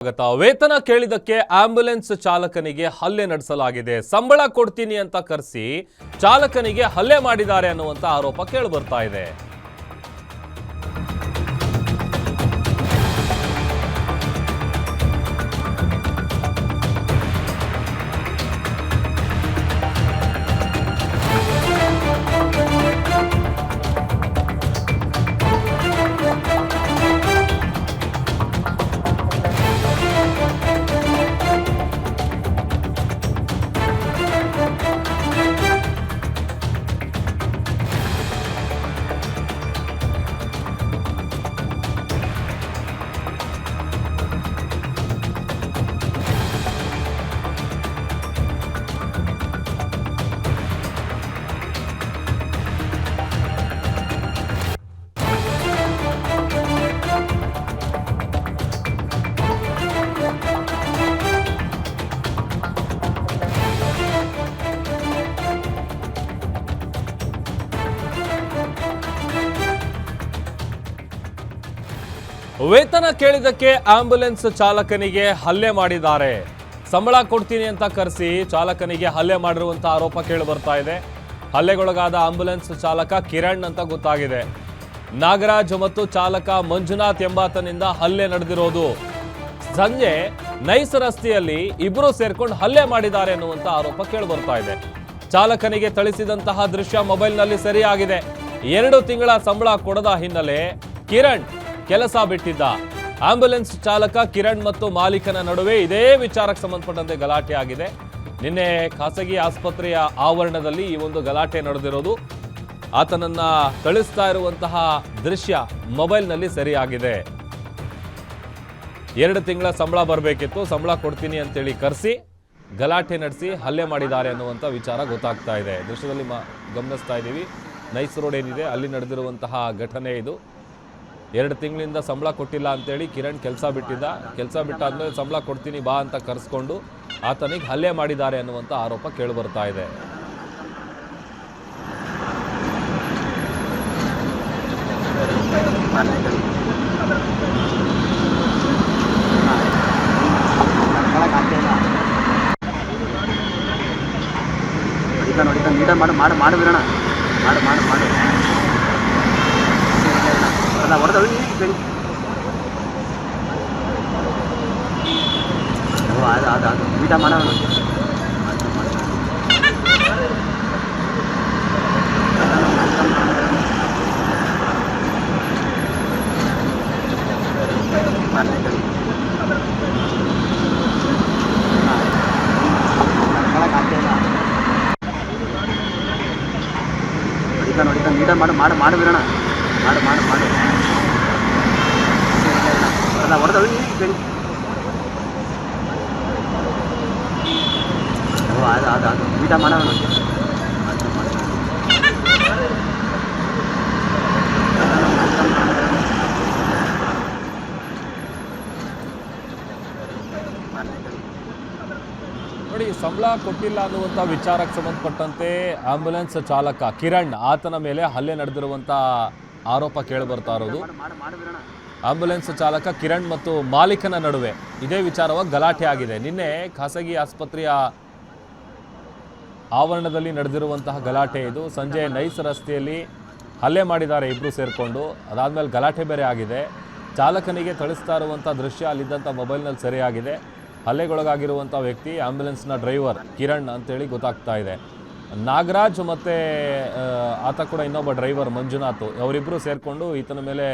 ವೇತನ ಕೇಳಿದಕ್ಕೆ ಆಂಬ್ಯುಲೆನ್ಸ್ ಚಾಲಕನಿಗೆ ಹಲ್ಲೆ ನಡೆಸಲಾಗಿದೆ. ಸಂಬಳ ಕೊಡ್ತೀನಿ ಅಂತ ಕರೆಸಿ ಚಾಲಕನಿಗೆ ಹಲ್ಲೆ ಮಾಡಿದ್ದಾರೆ ಅನ್ನುವಂತ ಆರೋಪ ಕೇಳಿಬರ್ತಾ ಇದೆ. ವೇತನ ಕೇಳಿದಕ್ಕೆ ಆಂಬ್ಯುಲೆನ್ಸ್ ಚಾಲಕನಿಗೆ ಹಲ್ಲೆ ಮಾಡಿದ್ದಾರೆ. ಸಂಬಳ ಕೊಡ್ತೀನಿ ಅಂತ ಕರೆಸಿ ಚಾಲಕನಿಗೆ ಹಲ್ಲೆ ಮಾಡಿರುವಂತ ಆರೋಪ ಕೇಳಿ ಬರ್ತಾ ಇದೆ. ಹಲ್ಲೆಗೊಳಗಾದ ಆಂಬ್ಯುಲೆನ್ಸ್ ಚಾಲಕ ಕಿರಣ್ ಅಂತ ಗೊತ್ತಾಗಿದೆ. ನಾಗರಾಜ್ ಮತ್ತು ಚಾಲಕ ಮಂಜುನಾಥ್ ಎಂಬಾತನಿಂದ ಹಲ್ಲೆ ನಡೆದಿರೋದು. ಸಂಜೆ ನೈಸ್ ರಸ್ತೆಯಲ್ಲಿ ಇಬ್ಬರು ಸೇರ್ಕೊಂಡು ಹಲ್ಲೆ ಮಾಡಿದ್ದಾರೆ ಅನ್ನುವಂತ ಆರೋಪ ಕೇಳಿ ಬರ್ತಾ ಇದೆ. ಚಾಲಕನಿಗೆ ಥಳಿಸಿದಂತಹ ದೃಶ್ಯ ಮೊಬೈಲ್ನಲ್ಲಿ ಸೆರೆಯಾಗಿದೆ. 2 ತಿಂಗಳ ಸಂಬಳ ಕೊಡದ ಹಿನ್ನೆಲೆ ಕಿರಣ್ ಕೆಲಸ ಬಿಟ್ಟಿದ್ದ. ಆಂಬ್ಯುಲೆನ್ಸ್ ಚಾಲಕ ಕಿರಣ್ ಮತ್ತು ಮಾಲೀಕನ ನಡುವೆ ಇದೇ ವಿಚಾರಕ್ಕೆ ಸಂಬಂಧಪಟ್ಟಂತೆ ಗಲಾಟೆ ಆಗಿದೆ. ನಿನ್ನೆ ಖಾಸಗಿ ಆಸ್ಪತ್ರೆಯ ಆವರಣದಲ್ಲಿ ಈ ಒಂದು ಗಲಾಟೆ ನಡೆದಿರೋದು. ಆತನನ್ನ ಥಳಿಸ್ತಾ ಇರುವಂತಹ ದೃಶ್ಯ ಮೊಬೈಲ್ನಲ್ಲಿ ಸೆರೆಯಾಗಿದೆ. 2 ತಿಂಗಳ ಸಂಬಳ ಬರಬೇಕಿತ್ತು, ಸಂಬಳ ಕೊಡ್ತೀನಿ ಅಂತೇಳಿ ಕರೆಸಿ ಗಲಾಟೆ ನಡೆಸಿ ಹಲ್ಲೆ ಮಾಡಿದ್ದಾರೆ ಅನ್ನುವಂಥ ವಿಚಾರ ಗೊತ್ತಾಗ್ತಾ ಇದೆ. ದೃಶ್ಯದಲ್ಲಿ ಗಮನಿಸ್ತಾ ಇದ್ದೀವಿ. ನೈಸ್ ರೋಡ್ ಏನಿದೆ ಅಲ್ಲಿ ನಡೆದಿರುವಂತಹ ಘಟನೆ ಇದು. 2 ತಿಂಗಳಿಂದ ಸಂಬಳ ಕೊಟ್ಟಿಲ್ಲ ಅಂತೇಳಿ ಕಿರಣ್ ಕೆಲಸ ಬಿಟ್ಟಿದ್ದ. ಕೆಲಸ ಬಿಟ್ಟಾದ್ಮೇಲೆ ಸಂಬಳ ಕೊಡ್ತೀನಿ ಬಾ ಅಂತ ಕರೆಸ್ಕೊಂಡು ಆತನಿಗೆ ಹಲ್ಲೆ ಮಾಡಿದ್ದಾರೆ ಅನ್ನುವಂಥ ಆರೋಪ ಕೇಳಿಬರ್ತಾ ಇದೆ. ನೋಡಿ, ಸಂಬಳ ಕೊಟ್ಟಿಲ್ಲ ಅನ್ನುವಂಥ ವಿಚಾರಕ್ಕೆ ಸಂಬಂಧಪಟ್ಟಂತೆ ಆಂಬ್ಯುಲೆನ್ಸ್ ಚಾಲಕ ಕಿರಣ್ ಆತನ ಮೇಲೆ ಹಲ್ಲೆ ನಡೆದಿರುವಂಥ ಆರೋಪ ಕೇಳಿಬರ್ತಾ ಇರೋದು. ಆಂಬ್ಯುಲೆನ್ಸ್ ಚಾಲಕ ಕಿರಣ್ ಮತ್ತು ಮಾಲೀಕನ ನಡುವೆ ಇದೇ ವಿಚಾರವಾಗಿ ಗಲಾಟೆ ಆಗಿದೆ. ನಿನ್ನೆ ಖಾಸಗಿ ಆಸ್ಪತ್ರೆಯ ಆವರಣದಲ್ಲಿ ನಡೆದಿರುವಂತಹ ಗಲಾಟೆ ಇದು. ಸಂಜೆ ನೈಸ್ ರಸ್ತೆಯಲ್ಲಿ ಹಲ್ಲೆ ಮಾಡಿದ್ದಾರೆ ಇಬ್ಬರು ಸೇರಿಕೊಂಡು. ಅದಾದಮೇಲೆ ಗಲಾಟೆ ಬೇರೆ ಆಗಿದೆ. ಚಾಲಕನಿಗೆ ಥಳಿಸ್ತಾ ಇರುವಂಥ ದೃಶ್ಯ ಅಲ್ಲಿದ್ದಂಥ ಮೊಬೈಲ್ನಲ್ಲಿ ಸೆರೆಯಾಗಿದೆ. ಹಲ್ಲೆಗೊಳಗಾಗಿರುವಂಥ ವ್ಯಕ್ತಿ ಆಂಬ್ಯುಲೆನ್ಸ್ನ ಡ್ರೈವರ್ ಕಿರಣ್ ಅಂತೇಳಿ ಗೊತ್ತಾಗ್ತಾ ಇದೆ. ನಾಗರಾಜ್ ಮತ್ತು ಆತ ಕೂಡ ಇನ್ನೊಬ್ಬ ಡ್ರೈವರ್ ಮಂಜುನಾಥ್, ಅವರಿಬ್ಬರು ಸೇರಿಕೊಂಡು ಈತನ ಮೇಲೆ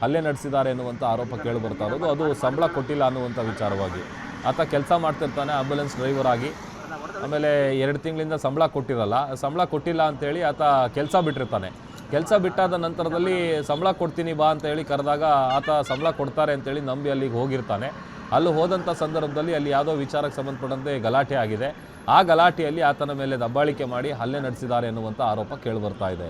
ಹಲ್ಲೆ ನಡೆಸಿದ್ದಾರೆ ಎನ್ನುವಂಥ ಆರೋಪ ಕೇಳಿ ಬರ್ತಾ ಇರೋದು. ಅದು ಸಂಬಳ ಕೊಟ್ಟಿಲ್ಲ ಅನ್ನುವಂಥ ವಿಚಾರವಾಗಿ. ಆತ ಕೆಲಸ ಮಾಡ್ತಿರ್ತಾನೆ ಆಂಬ್ಯುಲೆನ್ಸ್ ಡ್ರೈವರ್ ಆಗಿ. ಆಮೇಲೆ 2 ತಿಂಗಳಿಂದ ಸಂಬಳ ಕೊಟ್ಟಿರಲ್ಲ. ಸಂಬಳ ಕೊಟ್ಟಿಲ್ಲ ಅಂತೇಳಿ ಆತ ಕೆಲಸ ಬಿಟ್ಟಿರ್ತಾನೆ. ಕೆಲಸ ಬಿಟ್ಟಾದ ನಂತರದಲ್ಲಿ ಸಂಬಳ ಕೊಡ್ತೀನಿ ಬಾ ಅಂತ ಹೇಳಿ ಕರೆದಾಗ ಆತ ಸಂಬಳ ಕೊಡ್ತಾರೆ ಅಂತೇಳಿ ನಂಬಿ ಅಲ್ಲಿಗೆ ಹೋಗಿರ್ತಾನೆ. ಅಲ್ಲಿ ಹೋದಂಥ ಸಂದರ್ಭದಲ್ಲಿ ಅಲ್ಲಿ ಯಾವುದೋ ವಿಚಾರಕ್ಕೆ ಸಂಬಂಧಪಟ್ಟಂತೆ ಗಲಾಟೆ ಆಗಿದೆ. ಆ ಗಲಾಟೆಯಲ್ಲಿ ಆತನ ಮೇಲೆ ದಬ್ಬಾಳಿಕೆ ಮಾಡಿ ಹಲ್ಲೆ ನಡೆಸಿದ್ದಾರೆ ಎನ್ನುವಂಥ ಆರೋಪ ಕೇಳಿಬರ್ತಾ ಇದೆ.